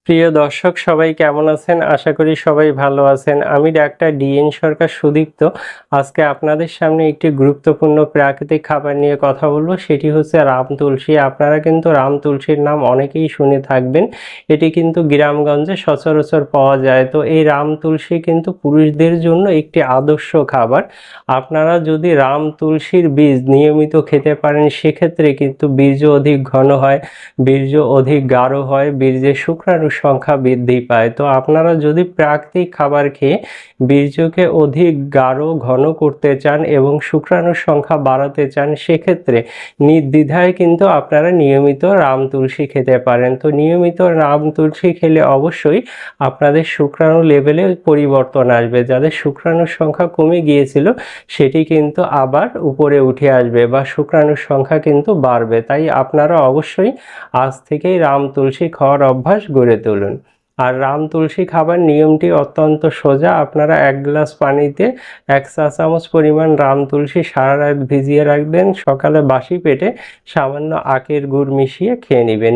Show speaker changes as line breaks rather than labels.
প্রিয় দর্শক সবাই কেমন আছেন? আশা করি সবাই ভালো আছেন। আমি ডাক্তার ডিএন সরকার সুদীপ্ত। আজকে আপনাদের সামনে একটি গুরুত্বপূর্ণ প্রাকৃতিক খাবার নিয়ে কথা বলবো। সেটি হচ্ছে রাম তুলসী। আপনারা কিন্তু রাম তুলসীর নাম অনেকেই শুনে থাকবেন। এটি কিন্তু গ্রামগঞ্জে সচরাচর পাওয়া যায়। তো এই রাম তুলসী কিন্তু পুরুষদের জন্য একটি আদর্শ খাবার। আপনারা যদি রাম তুলসীর বীজ নিয়মিত খেতে পারেন সেক্ষেত্রে কিন্তু বীর্য অধিক ঘন হয়, বীর্য অধিক গাঢ় হয়, বীর্যের শুক্রাণুর সংখ্যা বৃদ্ধি পায়। তো আপনারা যদি প্রাকৃতিক খাবার খেয়ে বীর্যকে অধিক গাঢ় ঘন করতে চান এবং শুক্রাণুর সংখ্যা বাড়াতে চান সেক্ষেত্রে নির্দ্বিধায় কিন্তু আপনারা নিয়মিত রাম তুলসী খেতে পারেন। তো নিয়মিত রাম তুলসী খেলে অবশ্যই আপনাদের শুক্রাণু লেভেলে পরিবর্তন আসবে। যাদের শুক্রাণুর সংখ্যা কমে গিয়েছিল সেটি কিন্তু আবার উপরে উঠে আসবে বা শুক্রাণুর সংখ্যা কিন্তু বাড়বে। তাই আপনারা অবশ্যই আজ থেকেই রাম তুলসী খাওয়ার অভ্যাস গড়ে তুলুন। আর রাম তুলসী খাবার নিয়মটি অত্যন্ত সোজা। আপনারা 1 গ্লাস পানিতে 1 চা চামচ পরিমাণ রাম তুলসী সারা রাত ভিজিয়ে রাখবেন। সকালে বাসি পেটে সামান্য আখের গুড় মিশিয়ে খেয়ে নেবেন।